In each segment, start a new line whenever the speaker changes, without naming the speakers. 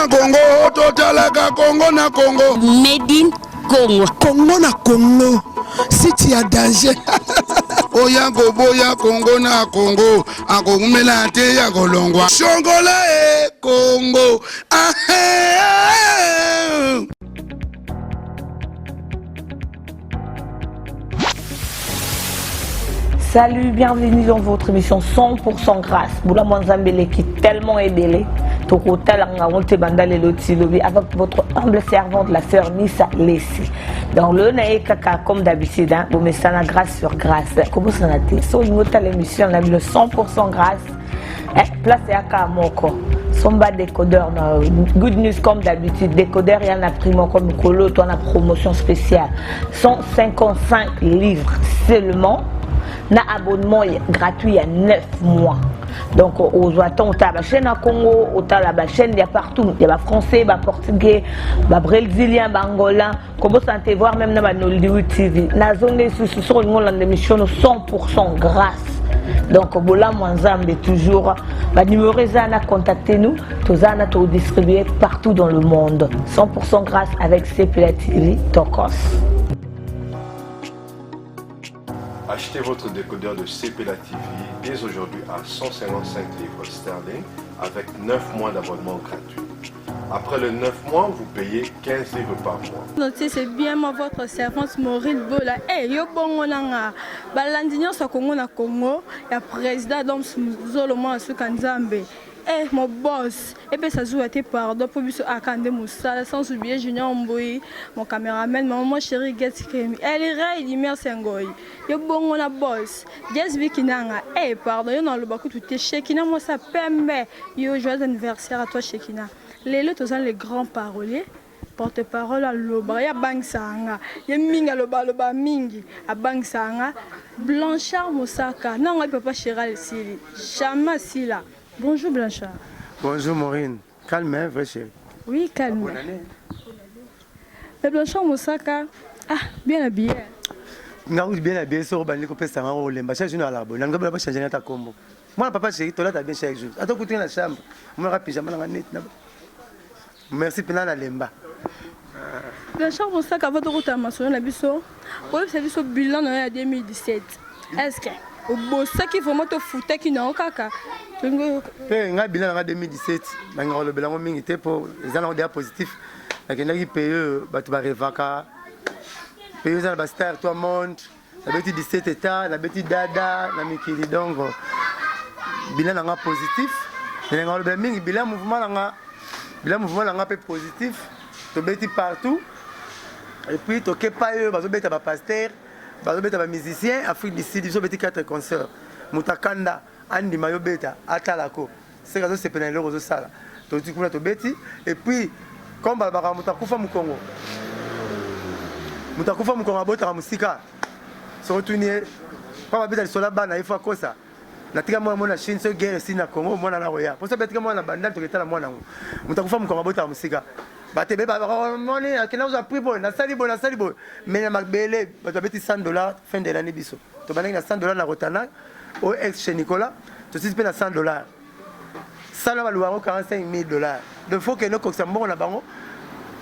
na Congo, totalaka Congo na Congo.
Made in Congo.
Congo na Congo. Si tu as danger.
Oya boya Congo na Congo. Akomela te ya kolongwa. Shongola e Congo.
Salut, bienvenue dans votre émission 100% grâce. Boula Mwanzambele qui tellement aidé. Avec votre humble servante, la sœur Nissa Lessi. Dans le Naekaka, comme d'habitude, vous mettez ça grâce sur grâce. Comment ça n'a été? Sur une autre émission, on a mis le 100% grâce. Place à Kamoko. Somba décodeur, good news comme d'habitude. Décodeur, il y en a primo comme Colo, toi, on a promotion spéciale. 155 livres seulement. Na abonnement gratuit il y a 9 mois. Donc aux attend la chaîne à Congo, la chaîne il y a partout, il y a français, il y a portugais, il y a brésilien, il y a angolais. Comment ça te voir même dans Nollywood TV. Na zone sur une émission 100% grâce. Donc Bola Mwanzambe toujours numéro à contacter nous, tous à distribuer partout dans le monde. 100% grâce avec CPLA TV Tokos.
Achetez votre décodeur de CPLA TV dès aujourd'hui à 155 livres sterling avec 9 mois d'abonnement gratuit. Après les 9 mois, vous payez 15 livres par mois.
C'est bien moi, votre servante Maureen Bola. Yo bongo nanga. Balandinyo sa Congo na Congo. Ya président Adam Zolomo Asukanzambe. Mon boss, et puis ça joue à tes pardon pour biso akande moussa sans oublier Junior Mboui, mon caméraman, maman chérie Getskemi. Elle est là, il dit merci ngoy. Yo bongo na boss. Yes Vikinanga. Pardon, yo dans le baku tout est Shekina moi ça pembe. Yo joyeux anniversaire à toi Shekina. Les tous les grands paroliers. Porte-parole à Loba, ya Bangsanga, ya Minga Loba Mingi, à Bangsanga, Blanchard Moussaka, non, on ne peut pas chérir Sili, Chama Sila. Bonjour Blanchard.
Bonjour Maureen. Calme, hein, vrai chérie.
Oui, calme.
Bonne année.
Mais Blanchard Moussaka, bien habillé.
Bien habillé, sur le banc, ça m'a roulé. Je suis à la bonne. Je ne vais pas changer ta combo. Moi, papa chérie, tu as bien chaque jour. Attends, écoutez dans la chambre. Moi, je pyjama dans la net. Merci pour la lemba.
Blanchard Moussaka, votre route à Masson, la biso. Oui, c'est le bilan en 2017. Est-ce que au beau ça qui vraiment te foutait qui n'a aucun cas?
Nga bilan en 2017, le bilan était pour les analyses positifs. La qui paye, tu vas revaka. Paye dans la star, toi monte. La bêtise 17 états, la bêtise dada, la mikili donc bilan en positif. Le bilan mouvement en positif. Tu bêtis partout. Et puis tu n'es pas eux, tu es pasteur, tu es musicien. Afrique du Sud, tu as 4 concerts. Mutakanda, Andi Mayobeta, Atalako. C'est ce que c'est pénal aux salles. Tu as bêtis. Et puis, comme Barbara Mutakufa Mukongo. Mutakufa Mukongo a bota musika. Se retourner. Pas bêta sur la bande, il faut quoi ça. Natika mwana Chine so guerre ici na Congo mwana na roya. Pour ça bêta mwana bandal to ketala mwana. Mutakufa Mukongo a bota musika. Batebe moni akena uza prix bon na sali bon mais na makbele bato beti $100 fin de l'année biso to banaki na $100 na rotana au ex chez Nicolas to sisi pe na $100 ça là baluango $45,000 de faut que no koksa mbongo na bango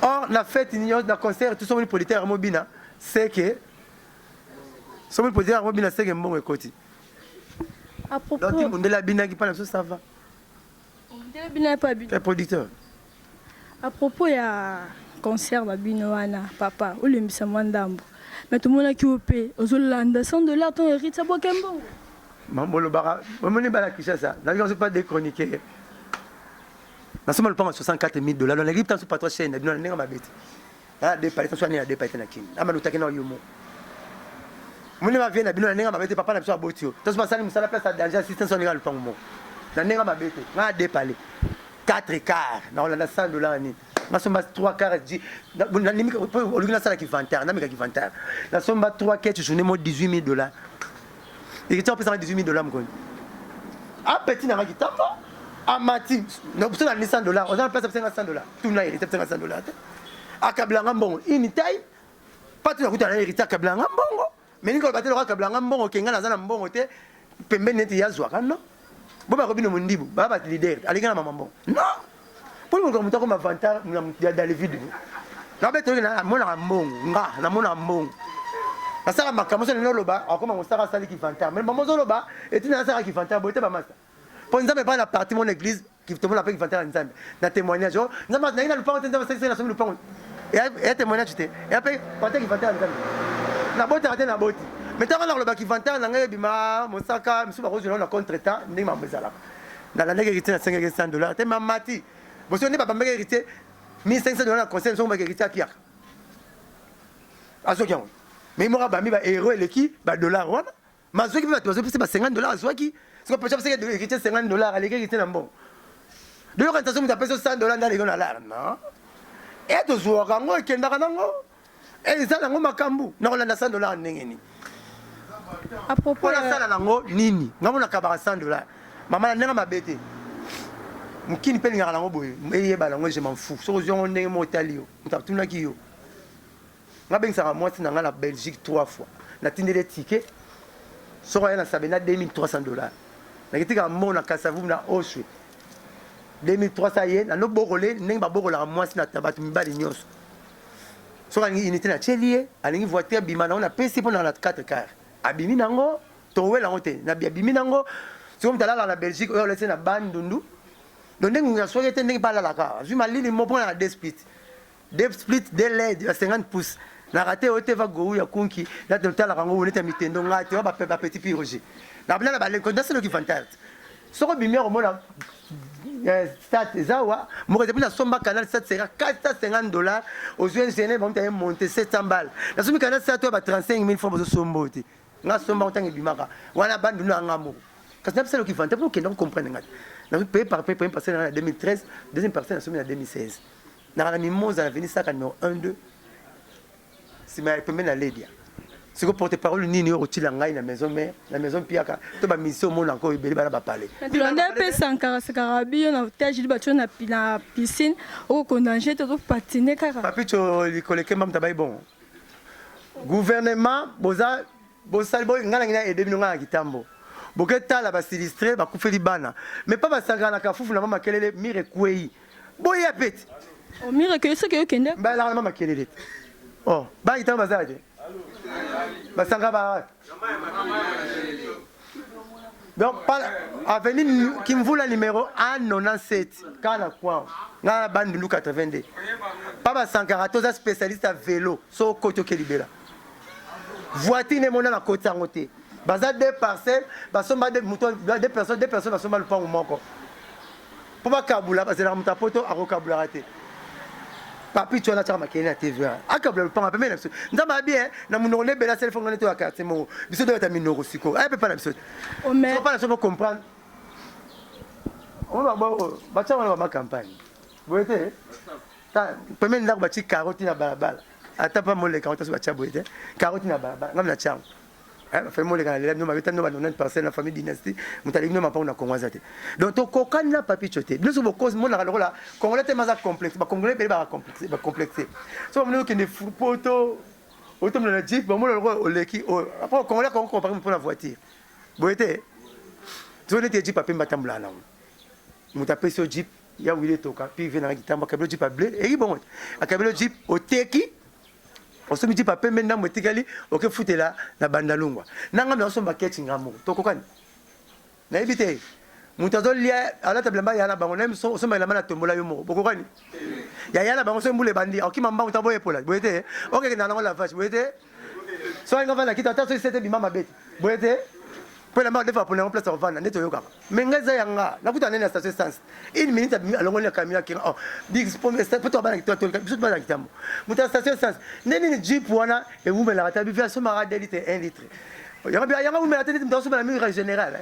or na fête union na concert tout somoni politaire mobina c'est que somoni politaire mobina c'est que mbongo ekoti
à propos
donc ndela bina qui parle ça va
ndela bina pas bien
producteur.
À propos il y a concert à Binoana papa ou le Missamandambo mais tout le monde qui opé aux Hollandais $100 ton hérite ça boit kembo
Mambolo bara moi ne bala Kinshasa là je pas déchroniquer na somme le prend $64,000 dans la grippe tant sur pas toi chaîne Binoana nenga mabeti ah des palais soit né des palais na kin ama lutaki na yumo mune ma vient na Binoana nenga mabeti papa na biso abotio tant pas ça ni musala place à danger assistance on ira le prendre mo na nenga mabeti na des palais 4 quarts na on a $100 ni na somba 3 quarts dit na limite au lieu na sala qui vantaire na mika qui vantaire na somba 3 quarts journée mo $18,000 et tu as payé $18,000 mon ah petit na qui tape à mati na pour ça $100 on a place $500 tout na hérité $500 à kablanga mbongo ini taille pas tout na kuta na hérité kablanga mbongo mais ni ko batelo kablanga mbongo kenga na zana mbongo te pembeni neti yazwa kana boba ko bino mundibu baba leader alingana mama mbongo non Pour le moment, comme avantage dans les vidéos. Na beto na mona mbongo nga na mona mbongo. Na sala makamoso na loba akoma mosaka sali ki vantar. Mais maman loba et tu na sala ki vantar boite ba masa. Pour nzambe pas na partie mon église qui te la paix qui vantar nzambe. Na témoignage nzambe na ina le parent nzambe c'est la somme le parent. Et témoignage tu et après vantar qui vantar nzambe. Na bote raté na bote. Mais tant na loba ki vantar na ngai bima mosaka msuba rose na contre-temps ndenge mamezala. Na la nege na $500 te mamati. Boso ne pas mbeke hérité $1,500 conseil sont hérité à Pierre. Azokian. Mais moi ba mi ba héros et qui ba dollar wana. Ma zoki ba to c'est ba $50 azoki. C'est pas possible de hériter $50 à l'égalité na bon. De yo quand ça me pèse $100 dans les dollars non. Et to zo kango kenda kanango. Et ça nango makambu. Na ona $100 ndengeni.
À propos
de ça nango nini. Ngamo na kabara $100. Maman na nga mabete. Mukini pe ngara nango boye eye bala ngo je m'en fous so zo ndenge motali yo mutaptuna ki yo ngabengisa moi na nga na Belgique 3 fois na tindele ticket so ya na sabena $2,300 na kitika mona kasavu na oswe $2,300 yen na no bogole ndenge ba bogola moi na tabatu mibali nyonso so ngi unité na chelie alingi voiture bima na pesi pona na 4 car abimi nango to wela ngote na abimi nango so mtala na Belgique oyo lese na bandundu. Donc, nous avons été dans la carte. Je m'ai dit, je vais des splits. Des splits, des LED, à 50 pouces. Je vais rater au TV Go, il y a Kunki. Là, tu as la rango, on est à mi-temps. Donc, tu vas faire un petit piroger. La blague, la blague, c'est le qui fantasme. Ce que je au moins, moi, je la somme canal 7 sera $450. Aux UNCN, on va monter 700 balles. La somme canal 7 va 35 000 francs pour ce somme. La somme, on va bimaka. On a bande de nous. Parce que c'est le qui fantasme pour que nous comprenions. Nous payé par première personne en 2013, deuxième personne en 2016. Nous avons mis mon avenir ça numéro 1 2. C'est ma première lady. C'est que porte-parole ni au Chilangai la maison mère, la maison Piaka, to ba mission mon encore ibeli ba parler.
Tu l'as peu Sankara Sakarabi on a tâche de na piscine au condanger to patiner kaka.
Papi to li koleke mam tabay bon. Gouvernement boza bosalbo ngana ngina aider bino ngana kitambo. Boketa la basilistre ba kufeli bana mais pas basangana ka fufu na mama kelele mire kwei boya peti
o mire que ce que kende
ba la mama kelele oh ba ita bazaje basanga ba donc avenue Kimvula numéro 197 kana kwa na bandu 82 pas basanga toza spécialiste à vélo so koto kelibela voiture ne mona na kota ngote baza deux parcelles basomba deux personnes basomba le pango moko pour ba kabula parce que la mutapoto akokabula raté papi tu na tama kenya TVA akabula le pango pe même ndamba bien na munone bela sel fongane to akate mo biso de ta minoro siko ay pe pas la biso
o mais
pas la so comprendre on va ba tama ba campagne boete ta peme ndako ba ti carotte na balabala ata pa mo le carotte so ba tia boete carotte na balabala ngam na tia famille les gars nous m'avait tellement donné personne la famille dynastie mutali nous m'a pas on a congolais donc to kokana papi choté nous sommes cause mon la là congolais tellement complexe ba congolais ba complexé so nous qui ne fou poto auto me la jeep bon le leki après congolais qu'on compare pour la voiture boité tu on était jeep papi matambla na mutape so jeep ya wile toka puis vient na kitamba kabelo jeep a blé et bon akabelo jeep au teki on se dit papa maintenant motikali OK foutela na bandalungwa nanga me osomba ketchinga mo tokokani na ebite mutazo lia ala tablamba yana bango na so osomba la mana tombola yo mo bokokani ya yana bango so mbule bandi okimamba utabo epola boyete OK na nango la vache boyete so nga vana kitata so c'était bimama beti boyete pour la marque de pour la place en vente neto yoka mengaza yanga na kuta nena station essence une minute alongo na kamera ki oh big sport peut to bana to biso bana kitambo muta station essence neni ni jeep wana e wume la rata bi fa so mara 2 litres 1 litre yanga wume la tete mtaso na mur général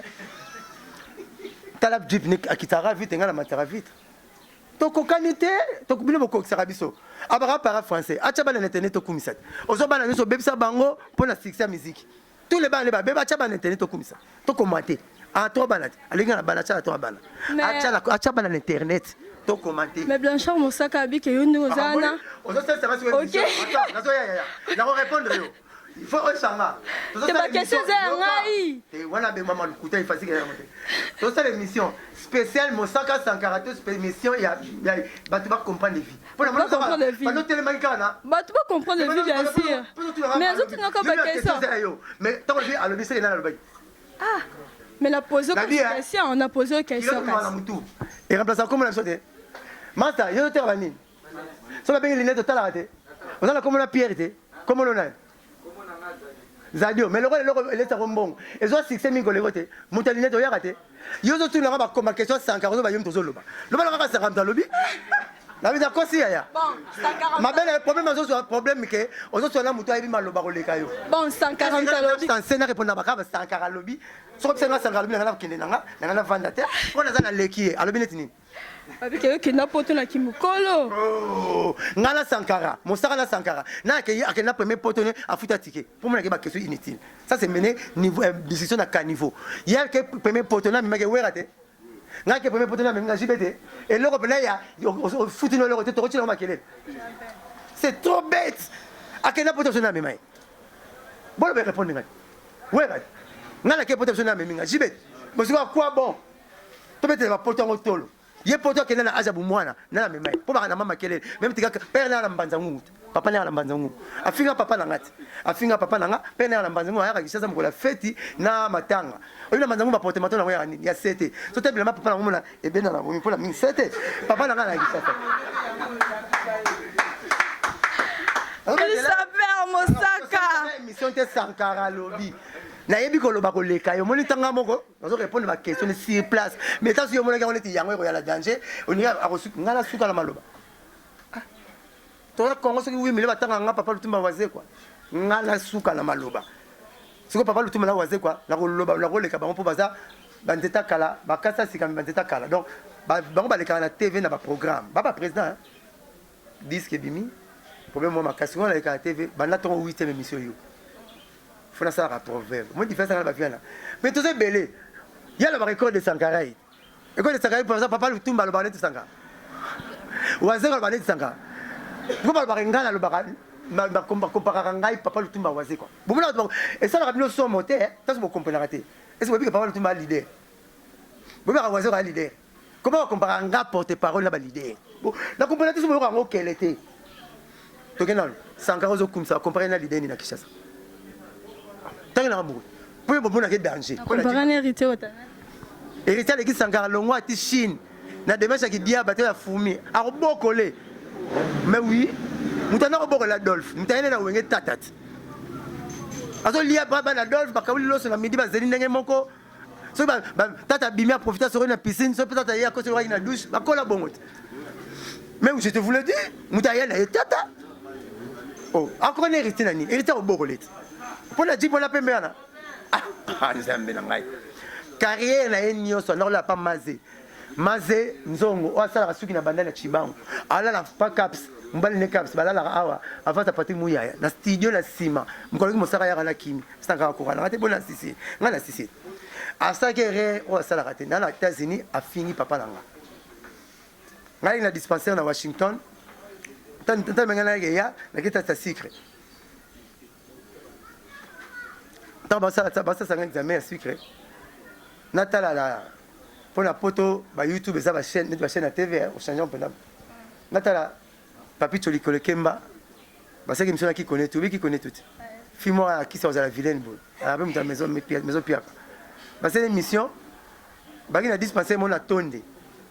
talab jeep nik akitara vite ngala matara vite to kokanite to kubino boko sarabiso abara para français acha bana internet to kumisat ozo bana niso bebisa bango pona succès musique. Tous les bancs les bébés acha ban internet comme ça to commenter a to banat alinga na bana acha to bana acha ban internet to commenter
mais Blanchard Mosaka abi ke yondo zana
ozo ça va sur émission attends nazo ya na répondre yo Il faut rechanga.
C'est ma question, c'est un raï.
Et voilà, ben maman, le couteau, il faut facile. Donc ça l'émission spéciale, mon Saka Sankarato, émission, il y a, bah tu vas comprendre les vies.
Pour la comprendre les vies.
Bah tu vas
comprendre les vies, bien sûr. Mais les autres n'ont pas de question.
Mais tant que à l'obéissance, il y a le bail.
Ah, mais la posé comme question, on a posé une question.
Et remplaçant comme on a sauté. Master, il y a d'autres vanines. Ça va bien les lunettes totales raté. On a comme on a pierre, comme on a. Zadio, mais le rôle est un bon. Et ça, c'est 5 000 collègues. Mon lunette, il y a raté. Il y a d'autres qui ont comme question 140 000 euros. Le bal va se rendre dans le lobby. La vie d'accord, si, bon, ma belle, le problème, c'est un problème que aux autres, on a mouton et mal le barreau les cailloux.
Bon, 140 lobby.
C'est un scénario répondant à ma 140 lobby. Sauf que c'est un 140 lobby, on a qui n'est pas, on a vendu terre. On a un l'équipe, à l'objet n'est
avec quelqu'un qui n'a pas de kimukolo.
Oh, ngala Sankara, mon Sarah Sankara. Na que na premier potonné à foutre ticket. Pour moi, il y a une question inutile. Ça c'est mené niveau décision à quel niveau. Il y a que premier potonné mais que ouais raté. Na que premier potonné mais JBT. Et l'Europe là il y a foutu dans l'Europe tu retiens maquiller. C'est trop bête. À quel potonné mais mai. Bon le répondre mais. Ouais raté. Na que potonné mais JBT. Mais c'est quoi bon? Tu peux te va potonné au tolo. Il y a pourtant que na aja bumwana na mema po ba na mama kelele même tika père na mbanza ngu papa na mbanza ngu afinga papa na ngati afinga papa na nga père na mbanza ngu ayaka kisasa mkola feti na matanga oyina mbanza ngu ba porte matona ngo ya sete so tebele ma papa na ngumuna ebena na ngumi pola mi sete papa na nga na kisasa
Il s'appelle Mosaka.
Émission te Sankara lobby. Nayebi ko loba ko leka yo moni tanga moko nazo répondre ma question sur place mais tant si yo mona ka on était yango ko ya la danger on y a reçu ngala suka la maloba to la Congo so ki wi mile batanga nga papa lutumba waze quoi ngala suka la maloba siko papa lutumba la waze quoi la ko loba la ko leka ba mpo baza bandeta kala bakasa sika bandeta kala donc ba ba leka na TV na ba programme ba président disque bimi problème moi ma question la leka TV banda to 8e émission yo il faut ça proverbe moi je fais ça là mais tout c'est belé il y a le record de Sankara et quand de Sankara par exemple papa le tumba le balé de Sankara wazé le balé de Sankara pourquoi le barengana le baran ma comparer ngai papa le tumba wazé quoi bon et ça la bien son monter ça c'est pour comprendre raté est-ce que vous que papa le tumba leader vous me wazé le leader comment comparer ngai porte-parole là leader bon la comparaison c'est pour quel était to kenal Sankara zo comme ça comparer na leader ni na Kinshasa pour le danger. Héritier de Sankara Longwa ti Chine. Na démarche qui dit abattre la fourmi. A recoller. Mais oui, mutana roboko la Adolphe. Mutana na wenge tatat. Azo liya baba na Adolphe bakawuli loso na midi bazeli ndenge moko. So ba tata bimia profiter sur une piscine, so peut-être y a côté na douche, bakola bongo. Mais je te voulais dire, mutaya na tata. Oh, encore un héritier nani. Héritier roboko let. Pour la dire pour la pembana ah nzambe na ngai carrière na enyo so na pas mazé nzongo o sala suki na bandana chibango ala la pa caps mbali ne caps bala la awa avant ta partie mouya na studio na sima mkolaki mosaka ya na kimi sanga ko na ngate bona sisi ngana sisi asa kere o sala raté na la États-Unis a fini papa nanga ngai na dispensaire na Washington tant mengana ya na kita ta secret ça c'est un examen à sucre. Natala pour la photo, YouTube, ça va chaîne à TV, au changement pendant. Natala, papi Choli Kemba, c'est qui me qui connaît tout, qui connaît tout. Fille-moi qui sort à la vilaine, à la même maison, maison Pierre. C'est une mission. Il a dispensé mon attendé.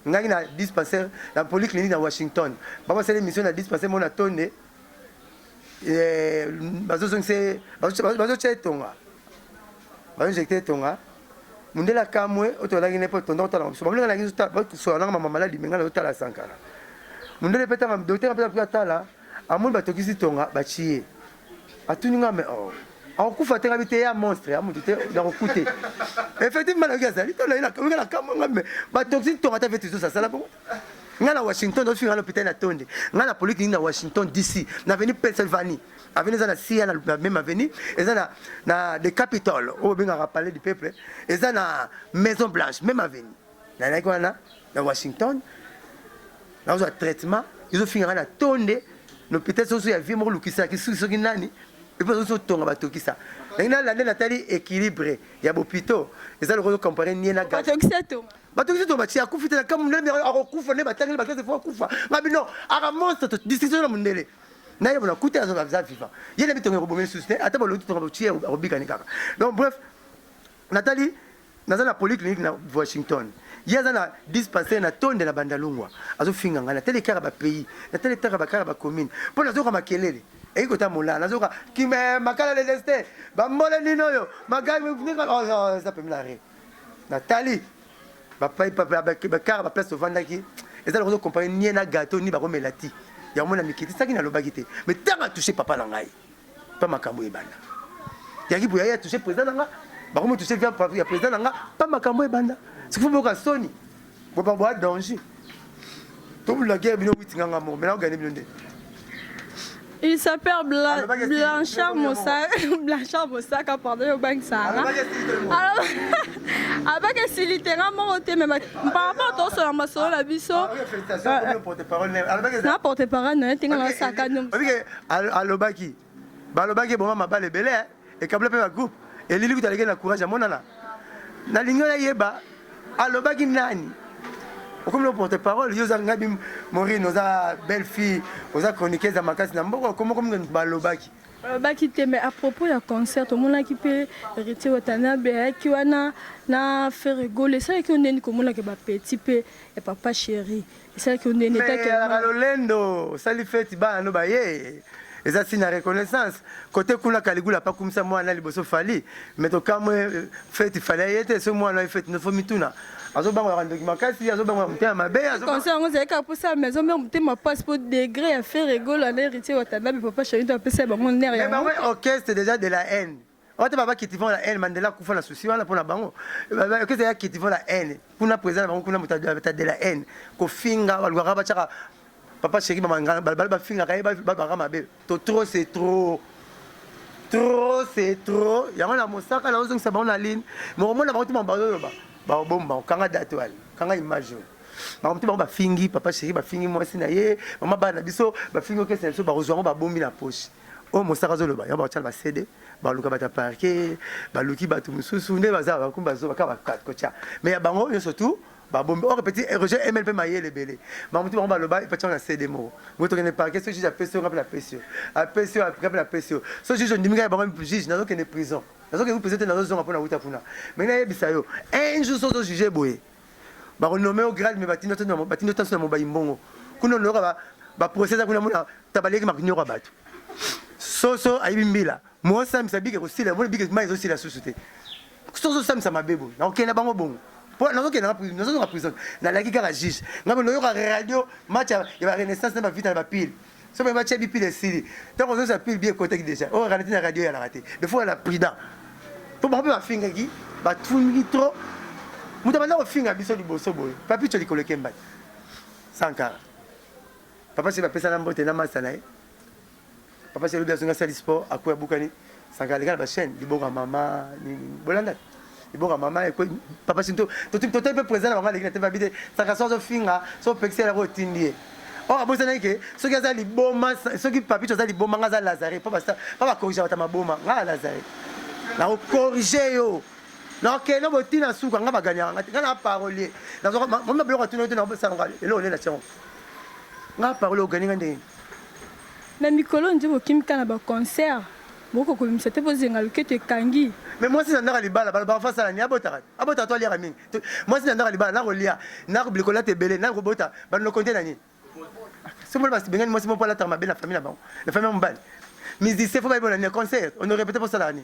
Il a dispensé la polyclinique à Washington. C'est une mission à dispenser mon attendé. Injecté tonga mundela kamwe otolaki nepo tonda otala so bamlinga langi so so na mama maladi menga otala Sankara mundele peta ma docteur peta tala amul batokisi tonga bachie atuninga me oh akufa tenga bite ya monstre ya mutu te na kokute effectivement la gazali to la kamwe ngame batokisi tonga ta vetu so sala bon ngana Washington do finga l'hôpital na tonde ngana polyclinique na Washington DC na veni Pennsylvanie avenue na CIA na même avenue ezana na de Capitol au bien rappelé du peuple ezana Maison Blanche même avenue na kwana na Washington na zo traitement ils ont fini na tonde l'hôpital so ya vie mo lukisa ki so ki nani et puis on tonga batokisa na l'année natali équilibré ya bopito eza le comparer ni na gâteau batokisa to batia kufita comme ne akufa ne batangi batase fo kufa ngabi non aka monstre discussion na mundele na yebo na kuta zo za FIFA yele bitonga robomé susté ata ba lotu tonga botia robika ni kaka donc bref Nathalie naza na polyclinique na Washington yaza na dispensaire na tonde na bandalungwa azo finga ngana tele kaka ba pays na tele kaka ba kaka ba commune po nazo ka makelele e ko ta mola nazo ka kime makala le leste ba mole nino yo magai me finga oh ça peut me l'arrêter Nathalie ba pai papa ba kaka ba place ovandaki eza le compagnie ni na gâteau ni ba komelati ya mona mikiti saki na lobaki te mais tanga toucher papa na ngai pas makambo e banda ya ki boya toucher président nga ba komo toucher via président nga pas makambo e banda c'est faut boka soni bo ba boa danger to la guerre bino witinga nga mo mais na gagner bino.
Il s'appelle Blanchard Moussaka, pardon, au Banque Sahara. Alors, avec un silitera, mon côté, mais par rapport à ça, ma soeur, la biso. N'importe parole, non, t'es dans sa canne.
Alobaki, Balobaki, bon, ma balle est belle, et câble un groupe, et l'île où tu as courage à mon nana. Na lignola yeba, Alobaki nani. Comme le porte-parole, ils ont ngabi mori nos belle fille, aux chroniqueuses à Makasi Nambo, comment balobaki.
Balobaki te mais à propos du concert, tout le monde qui peut hériter Watanabe, qui wana na faire rigoler, ça qui on est comme on qui va petit peu et papa chéri, ça qui on est n'était que.
Lolendo, ça lui fait tiba no baye. Et ça c'est une reconnaissance. Côté kuna Kaligula pas comme ça moi na liboso fali, mais to quand moi fait il fallait être ce moi na fait ne faut mituna. Azo bango rando makasi azo bango mutema mabe azo
conseil on zeka pour ça maison mais mutema passeport degré à faire rigoler na héritier Watanabe papa chéri to apesa bango nerf ya.
Mais bango orchestre déjà de la haine. On te baba qui te vend la haine Mandela kufa na souci wana pona bango. Orchestre ya qui te vend la haine. Kuna président bango kuna mutada de la haine. Ko finga balwa ba chaka papa chéri bamanga balba finga kaiba baba mabe. To trop c'est trop. Trop c'est trop. Yango na mosaka na ozong sa bango na ligne. Mais au moins na bango te mambalo ba. Ba bomba kanga datoile kanga image ba mtu ba fingi papa chéri ba fingi moi sina ye mama ba na biso ba fingi ke senso ba rozwa ba bombi na poche o mosaka zo loba ya ba tshana ba cd ba luka ba ta parquer ba luki ba tu mususu ne ba za ba kumba zo ba ka ba kat kocha mais ya bango yo surtout ba bombi o petit Roger MLP maye le belé ba mtu ba loba pa tshana cd mo moto ke ne parquer so juge a pression rappel la pression a pression rappel la pression so juge ndimika ba ngam juge na zo ke ne prison. Parce que vous posez dans zone pour la route pour maintenant bisayo un jour so jugé boye ba renommé au grade mais batino tanso na mobayi mbongo kuno loka ba procès kuna mona tabaleki makinyo batu so ayibimbila mo sam sabike ko sila mo bike mai zo sila susute so sam sa mabebo na okena bango bongo po na okena na prison na laki ka juge ngabo no yoka radio match ya renaissance na ba vita ba pile. So ben match bipi les sili donc on s'appelle bien côté déjà on raté la radio ya la raté des fois la prudent pour pas ba finga ki ba tungi trop mutabana ko finga biso liboso boy papi to likolo kemba sankara papa c'est ba pesa na mbote na masala papa c'est le bien sur le sport akwa bukani sankara les ba chaîne liboka mama ni bolanda liboka mama et papa c'est tout peu présent na ngala te ba bide sankara so finga so pexer la rotindie. Oh, abosa na ke so ki azali boma so ki papi to azali boma ngaza Lazare pa corriger ta maboma nga Lazare na corriger yo na ke no botina suka nga baganya nga na parolier na zo mama bloko tuna tuna bosa nga elo ne na tshon nga parole organiser ndenge
na mikolo nje bokimika na ba concert boko ko limisa te bozenga lokete kangi.
Mais moi si na ndaka libala ba fa sala ni abota to liara mingi moi si na ndaka libala na ko lia na ko blikola te belé na ko bota ba no compter na ni. Si vous voulez, moi, c'est mon point là, la famille là-bas. La famille en bas. Mais il faut pas aller au concert. On aurait peut-être pour ça l'année.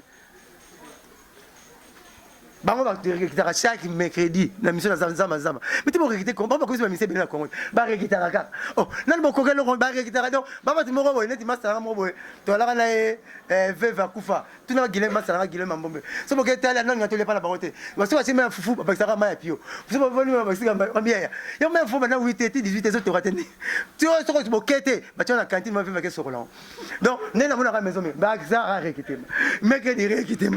Bango va récupérer chaque mercredi la mission dans Zama. Mais tu peux récupérer comment pas que tu mission bien la Congo. Ba récupérer ka. Oh, nan bon kokelo ba récupérer donc. Ba tu mo bo net master mo bo. To la na veva kufa. Tu na gile master na gile mambombe. So mo ke tala nan ngatole pa la bangote. Ba so me fufu ba ça ma pio. So mo venu ba sika ba bien. Yo même faut maintenant 8h 18h tu rater. Tu so ko mo kete ba tu na cantine mo veva ke sorolan. Donc nena mo na maison me. Ba ça récupérer. Mais que dire récupérer.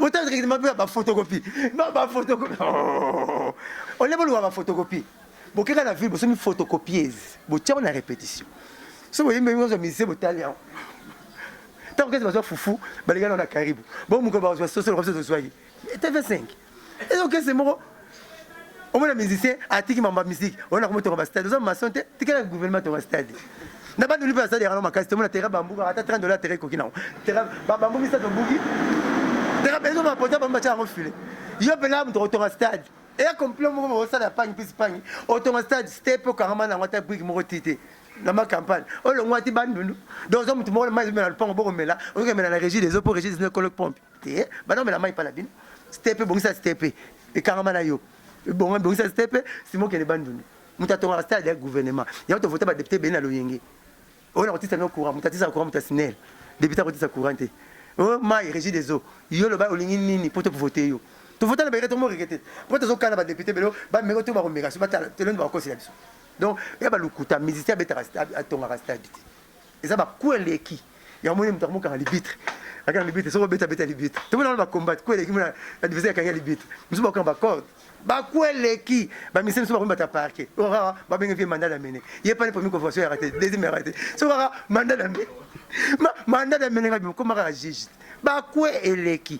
Autant récupérer ba photocopie. Non, ma photocopie. On est bon à ma photocopie. Bon, quand on a vu, c'est une photocopieuse. Bon, tiens, on a répétition. Si vous voyez, même si vous avez mis italien. tant que c'est foufou les gars on a caribou bon mon copain soit social comme ça soyez TV5 et donc c'est mon au moins les musiciens atiki mamba musique on a comment tu vas stade ma santé tu quel gouvernement tu vas stade n'a pas de lui pas stade alors ma casse mon terrain bambou à $30 terrain coquina terrain bambou mi ça ton bougi terrain besoin ma porter bambou tu as refilé yo pena mon retour à stade et complètement mon ça la pagne plus pagne retour à stade step au carrément na wata brique mon tité dans ma campagne oh le moitié bandu donc on me mais le pont bon mais là on remet la régie des eaux pour régie des colloques pompe bah non mais la maille pas la bine step bon ça step et carrément là yo bon ça step c'est moi qui les bandu mutato à stade du gouvernement il y a autre voter ba député ben lo yenge on a otisa no courant mutatisa courant mutasinel député otisa courant te oh maille régie des eaux yo le ba olingi nini pour te voter yo tu voter na ba reto mo regretter pour te zo kana ba député belo ba me to ba ko mega ba te le ba ko c'est biso donc il y a lukuta musicien beta à ton stade et ça va quoi les qui il y a moyen de monter en libitre regarde libitre ça va beta libitre tout le monde va combattre quoi les qui l'adversaire quand il libitre nous sommes encore code ba quoi les qui ba musicien nous va parquer ora ba bien fait mandat d'amener il y a pas les premiers convention arrêté deuxième arrêté ça va mandat d'amener mandat d'amener comment réagir ba quoi les qui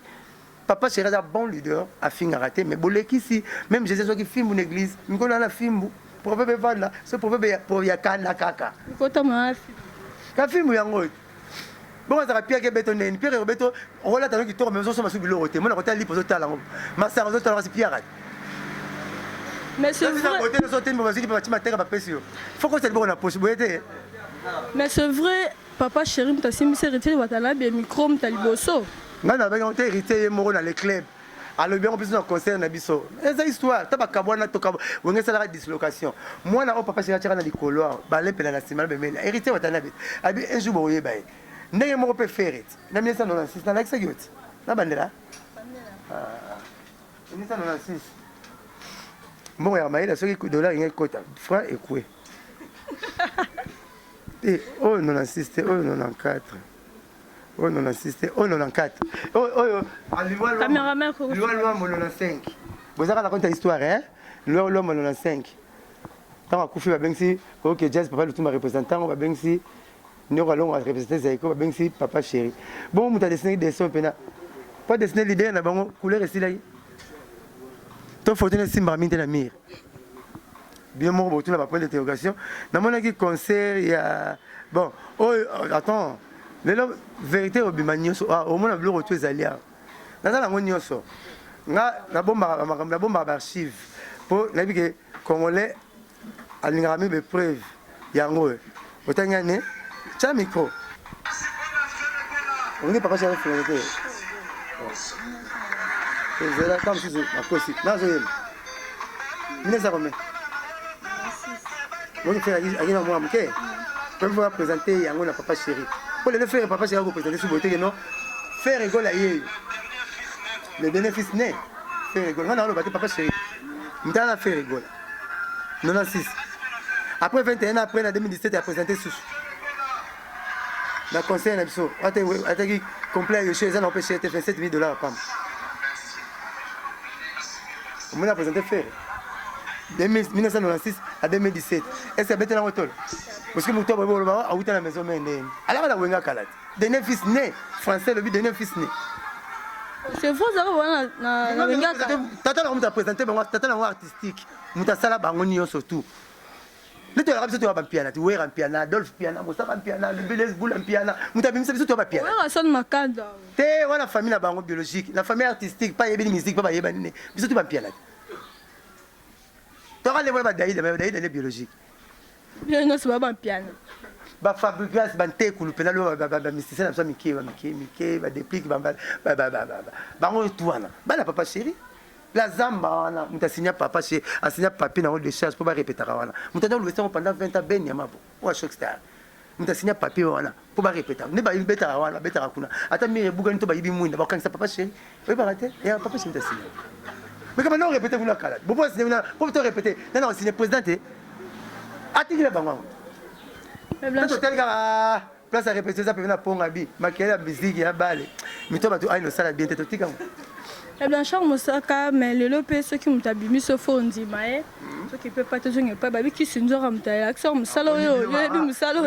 papa c'est un bon leader à fin arrêté mais bon les qui si même Jésus qui filme une église nous connaissons la film proverbe vanda ce proverbe pour yakana kaka
kota maafi
ka film yango bon ça rapia ke beto nen pierre beto rola tano ki to mais so masu bilo roté mona kota li pozo tala ngo masa rozo tala si pierre
mais c'est vrai
côté de sauter mo qui bâtiment terre ba pesio faut que c'est bon na possibilité
mais c'est vrai papa chéri mtasimi c'est hérité watala bien micro mtaliboso
ngana ba ngate hérité mo na les clubs alors bien on peut se concert na biso eza histoire ta bakabwana to kabo wenge sala dislocation moi na papa chéri tira na likolo ba le pela na simala be mena hérité watana bit abi un jour boye ba ndenge mo peut faire na 1996 na like sayot na bandela ah 1996 mo ya maïla soki dollar ngé kota franc et quoi et oh 96 oh 94 oh 96 oh 94 oh
caméraman
ko loi 95 vous avez raconté l'histoire hein loi 95 tant à Koufi ba bengsi OK jazz papa le tout ma représentant ba bengsi nous allons représenter Zaiko ba bengsi papa chéri bon muta dessiné des sons pena pas dessiné l'idée na bango couleur ici là to photo na simba minte na mire bien mon botu na ba point d'interrogation na mona ki concert il y a bon oh attends la vérité au bimanioso au moins le retour zalia dans la monioso na bomba archive pour na bike congolais alingami be preuve yango otangane cha micro on est pas cher faire que c'est là comme si c'est possible là je ne sais pas mais on fait à moi OK peut vous présenter yango na papa chéri pour le faire papa chéri vous présenter sous beauté non faire rigole ailleurs le bénéfice né faire rigole on a le papa chéri m'tana faire rigole 96 après 21 ans après en 2017 il a présenté sous la conseil na biso ataki complet chez eux on peut acheter $27,000 par mois on a présenté faire 1996 à 2017 est-ce que bête na hôtel parce que mon tour a outé la maison mais alors la wenga kalat dernier fils né français le dernier fils né
c'est faux ça va na wenga
tata on t'a présenté bon tata na artistique muta sala bango nyo surtout le to la biso to ba piano tu wera piano Adolphe piano Moustapha piano le Blaise Boule piano muta bimisa biso to ba piano
wera son makanda
te wana famille na bango biologique la famille artistique pas yebini musique pas yebani ne biso to ba piano tu as les voilà Daïd les biologiques
bien non c'est pas piano
ba fabrication ba tekulu pena lo ba mysticien na mike ba déplique ba ngo tuana ba la papa chéri la zamba wana mutasigna papa chéri asigna papier na de charge pour ba répéter wana mutanda le temps pendant 20 ans ben yamabo wa choc star mutasigna papier wana pour ba répéter ne ba beta wana beta kuna ata mire bugani to ba yibi mwinda ba kanisa papa chéri oui ba raté et papa chéri mutasigna mais comment non répéter vous la calade bon pour signer pour te répéter non signer président atiki la bango mais tel gars place à répéter ça peut venir pour ngabi maquiller la musique ya balé mais toi tu as une salle bien tête tika
Et Blanchard Mosaka, mais le lopé, ceux qui m'ont abîmé ce fond, on dit, mais ceux qui ne peuvent pas te dire, pas, babi, qui s'injure, l'accent, Moussalo, Moussalo,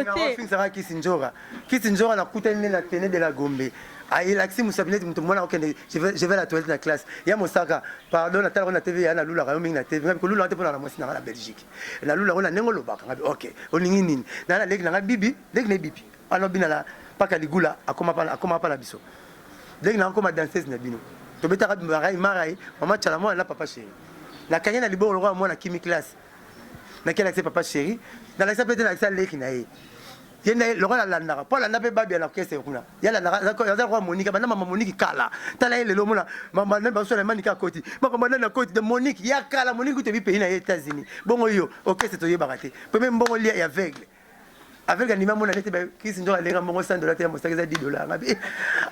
Kisinjora na kutani na tene de la Gombe. Aïe, l'accès Moussabinette, je vais à la toilette de la classe. Il y a Moussaka, pardon, la table, la TV, il y a la Lula, la TV, même que Lula, on a la moitié dans la Belgique. La Lula, on a Nengolo Bak, ok, on y est, dans la Ligue, dans la Bibi, dès que les Bibi, on a bien la Pakaligula, à comment pas la biso. Dès que l'on a dansé, c'est Nabino. Tu peux te marier, maman, tu as la moi, là, papa chéri. La Kanyana Libo, le roi, moi, la Kimi classe. Dans quel accès papa chéri, dans l'accès peut-être l'accès Lekinaï. Il y a le roi la nara, pas la nappe babi à l'orchestre. Il y a la nara, il y a le roi Monique, maman Monique Kala. T'as là le lomona, maman n'a pas sur la manica côté. Maman n'a pas côté de Monique, il y a Kala Monique qui te vit payer aux États-Unis. Bon, yo, ok, c'est toi, baraté. Peut même bon lien aveugle. Avec un imam, on a été qui s'en doit aller à mon stand de la terre, $10.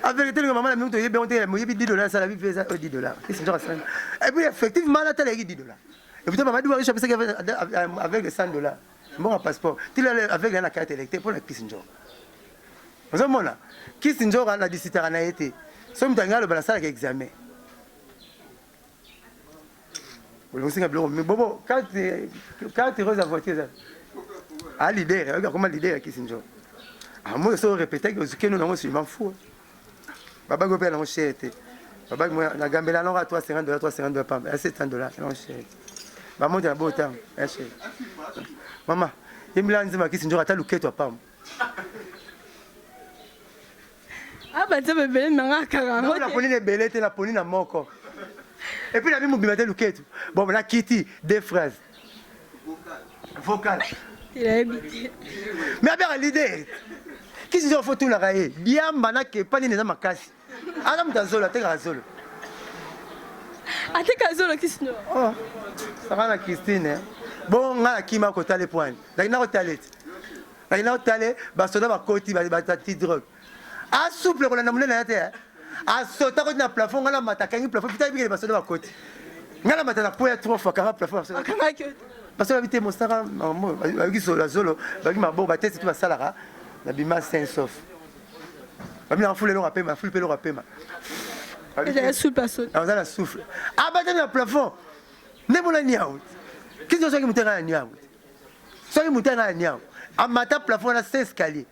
Avec le maman, la minute, il y a $10, ça la vie fait $10. Et puis, effectivement, la télé, $10. Et puis, maman, doit acheter avec les $100. Bon, un passeport. Tu l'as avec la carte électorale pour la Kissinger. Vous savez, là, Kissinger a la discipline en été. Somme d'un le balance avec examen. Vous le savez, mais bon, quand tu roses la voiture, à l'idée, regarde comment l'idée est Kissinger. Ah, moi, je répétais que nous avons suivi, je m'en fous. Baba Gopé, on cher été. Baba, moi, la Gambela, on a $350, $350, $700, on cher. Maman, tu as beau temps, cher. Maman, il me l'a dit que Kissinger a ta louquette à Pam.
Ah, bah, tu veux bien, mais
non, la police est belle, la police n'a pas encore. Et puis, la vie, m'a dit louquette. Bon, on a Kitty, deux phrases. Vocales.
Il a habité.
Mais avec l'idée, Kissinger faut tout la railler. Bien, banake, pas ni ma casse. Ah, non, t'as zolo, t'es à zolo.
Ah, t'es à zolo, Kissinger.
Oh, ça va la Christine. Bon, on a qui m'a côté les points. Là, il n'a pas talé. Là, il n'a pas talé. Bah, ça doit côté, bah, ta drogue. Ah, souple, on a nommé la terre. Ah, sauter dans le plafond, on a maté le plafond. Putain, il va se donner à côté. On a maté la poêle 3 fois, 40 plafond. Parce que l'habité, mon star, avec la zolo, avec ma boue, c'est tout ma salara. La bima, c'est un sauf. Je vais foule le rapé, ma foule le rapé.
J'ai la souffle à sauter.
On a la souffle. Ah, bah, dans le plafond. Ne m'en a ni out. Qu'est-ce que c'est que vous avez dit? Ce que vous avez dit, à ma plafond, on a 16 escaliers.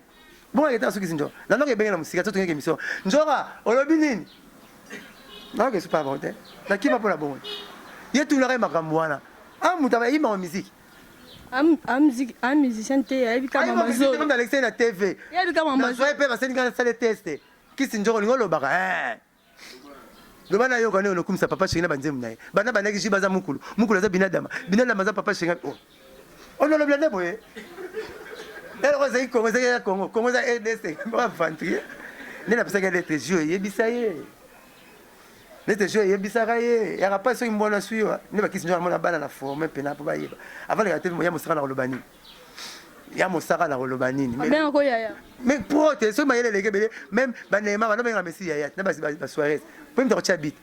Bon, il y a ce qui est là. Non, il y a bien la musique, il y a une émission. Njora, on l'a bien. Non, c'est pas bon. Là, qui va pour la bonne? Il y a tout le reste, ma campagne. Ah, vous avez en musique.
Un musicien, il y a eu comme un
musicien dans l'extérieur de la TV.
Il y a eu comme un
musicien. Je vais passer une salle de test. Qui c'est Njora, le baga? Le bana yo connaît comme ça papa chéri na banzem nae bana bana ki jibaza mukulu za binadama za papa chéri on a le blende boye elle rose yi Congo za RDC ba fantrie ne na pesa ka lettre jeu yebisaye lettre jeu yebisaye ya pas so imbona suyo ne ba kisinjo mona bana na forme pena pa ba yeba avant le gâteau ya mosaka na rolobani ya mosaka na rolobani
bien ko yaya
mais pour te so mayele lege bele même banema bana benga messi yaya na ba soirée même dans le bit.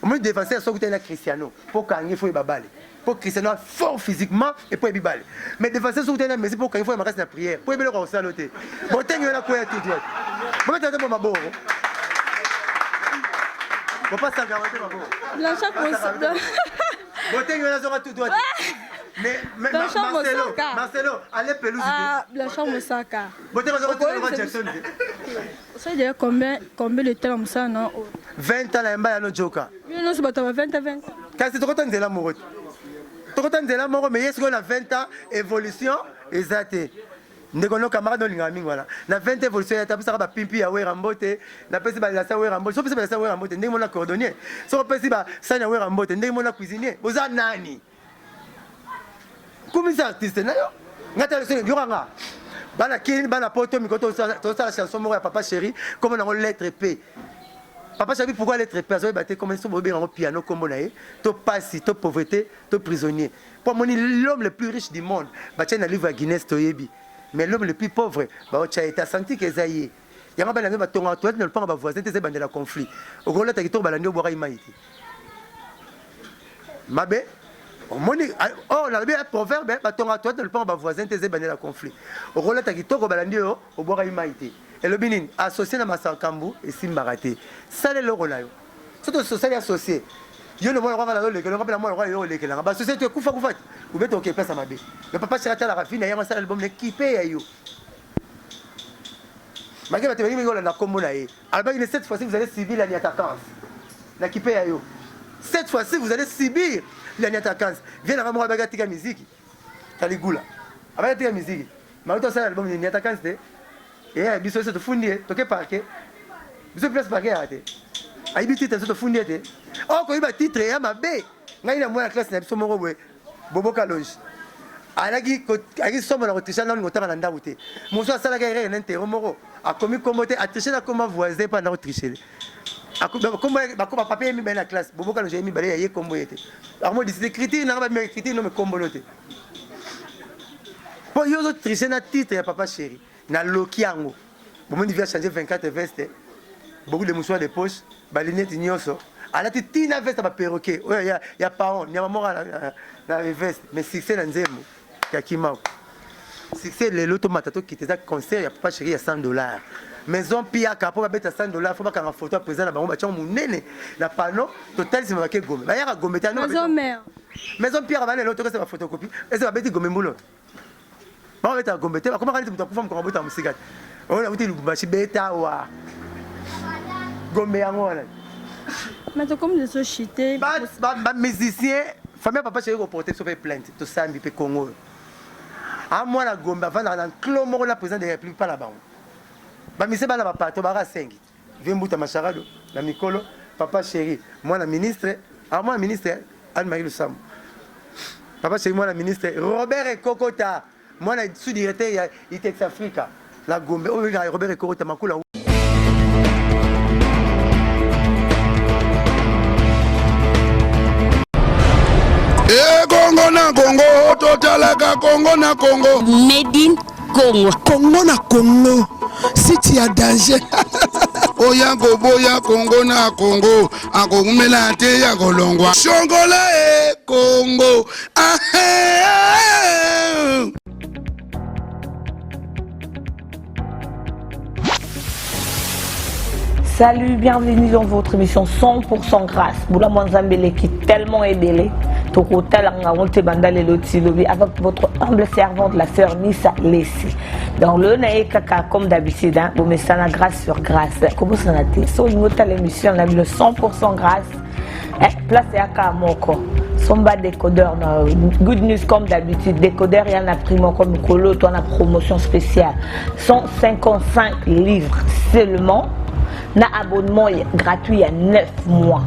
Au moins, défenseur, soit vous êtes Cristiano, pour qu'il faut y balle. Pour Cristiano fort physiquement et pour y balle. Mais défenseur, soit vous êtes Messi, pour qu'il faut y marquer la prière. Pour y balle au saloté. Bon, t'es là pour y tout droit. Bon, t'es un bon. Bon, pas ça, garantir ma beau.
Blanchard Mosaka.
Bon, t'es là tout droit. Mais Marcelo, allez pelouse.
Ah, Blanchard Mosaka.
Bon, t'es là Jackson.
Ça veut dire combien de temps comme ça, non?
20 ans, là, il y a un joker.
Non, c'est pas 20 à 20.
Quand c'est trop temps de l'amour. Trop temps de l'amour, mais est-ce qu'on a 20 ans, évolution, exact. Nous avons camarades dans l'ingami, voilà. Na 20 évolution, il y a tapé ça, pimpi, à Wérambote, na pesi ba la sa Wérambote, so pesi ba la sa Wérambote, ndenge mona cordonnier, so pesi ba sa na Wérambote, ndenge mona cuisinier, oza nani? Comme ça artiste na yo. Ngata le sene yoranga. Bana kini bana poto mikoto to la chanson moko ya papa chéri, comme on a lettre P. Papa chéri pourquoi lettre P? Azoy baté comme so bobé en piano comme na ye, to passe, to pauvreté, to prisonnier. Pour moi l'homme le plus riche du monde, ba tiens na livre Guinness to yebi. Mais l'homme le plus pauvre, tu as été senti que ça y est. Il y a un peu de temps, tu ne pas voisin, tu es dans le conflit. Au gros, tu as été au bois imaïti. Mabé, oh, on a bien un proverbe, tu ne pas voisin, tu es dans le conflit. Au gros, tu as été au bois imaïti. Et le binin, associé à Massakambu et Simbaraté. Ça, c'est le rôle. Surtout société associée. Yo le moi roi le rappelle moi roi yo le kelanga. Ba société kufa ou beto OK place à ma bé. Le papa Chirata la rafine ya ça l'album l'équipé ya yo. Malgré la théorie mais la combo na ye. Album il 7 fois-ci vous allez subir la attaquance. L'équipé ya yo. 7 fois-ci vous allez subir la attaquance. Viens la moi baga tika musique. Taligula. Avec tika musique. Mais toi ça l'album ni attaquance de. Et biso se fundi toke parquet. Biso place parquet arrêté. Aïbi titre se fundi te. Oh ko iba titre ya mabe. Ngai na moi la classe na biso moko boye. Bobo Kalonji. Alagi somo la rotisha na ngota na ndabu te. Monso asala ga ere na intero moko. A komi komote a tricher na koma voisin pas na tricher. A comme papier mi ben la classe. Bobo Kalonji mi balé ya kombo yete. Alors moi décider critique na ba mi critique no me kombo note. Pour yo tricher na titre ya papa chéri. Na lokiango. Bon il vient changer 24 vestes. Beaucoup de mouchoirs de poche, balinette ignoso. À la tina veste ba perroquet. Ouais, y a pas on, y a maman na veste, mais succès na nzembo. Kakima. Succès les loto matato qui te concert ya papa chéri ya $100. Maison pia kapo ba beta $100, faut pas qu'un photo présent na bango ba tchon munene. Na panneau total c'est marqué Gombe. Ba ya Gombe tano.
Maison mère.
Maison pia ba les loto c'est ba photocopie. Et c'est ba beti Gombe mbulo. Ba beta Gombe te ba comment aller muta kufa mko bota musikat. On a uti lubashi beta wa. Gombe yangola.
Mais comme des sociétés.
Ba musicien, famille papa chéri ko porter sur plainte to sambi pe Congo. A moi la Gombe avant dans clos moko la président de la République pas là-bas. Ba mise ba na ba pato ba ra 5. Vembuta macharado na mikolo papa chéri, moi la ministre, a moi ministre Anne-Marie Lusam. Papa chéri moi la ministre Robert Kokota, moi la sous-directeur ya Itex Africa. La Gombe, oh Robert Kokota makula.
Congo na Congo, totalaka Congo na Congo.
Made in Congo.
Congo na Congo. Si tu as danger.
Oya boya Congo na Congo. Akokumela te ya kolongwa. Shongola Congo.
Salut, bienvenue dans votre émission 100% grâce. Boula Mwanzambele qui est tellement ébélé. Avec votre humble servante, la sœur Nissa Lessi. Dans le Naïkaka, comme d'habitude, vous mettez ça grâce sur grâce. Comment ça n'a été? So, une autre émission, on a mis le 100% grâce. Place à Kamoko. Somba décodeur, good news comme d'habitude. Décodeur, il y en a primo comme Colo, toi, on a promotion spéciale. 155 livres seulement. Na abonnement gratuit il y a 9 mois.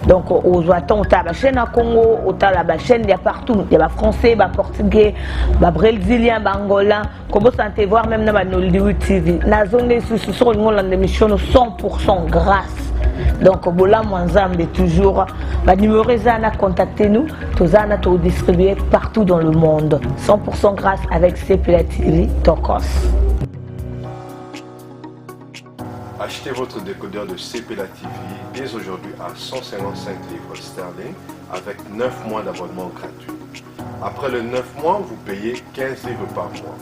Donc, aux attentes, on a la chaîne à Congo, on a la chaîne, il y a partout. Il y a français, portugais, brésilien, angolais. Comment ça te voir même dans la Nollywood TV. La zone des sous-sols, nous avons l'émission 100% grâce. Donc, Bola Mwanzambe toujours. Numéro Zana, contactez-nous. Tozana, tout distribué partout dans le monde. 100% grâce avec CPLA TV Tokos.
Achetez votre décodeur de CPLA TV dès aujourd'hui à 155 livres sterling avec 9 mois d'abonnement gratuit. Après le 9 mois, vous payez 15 livres par mois.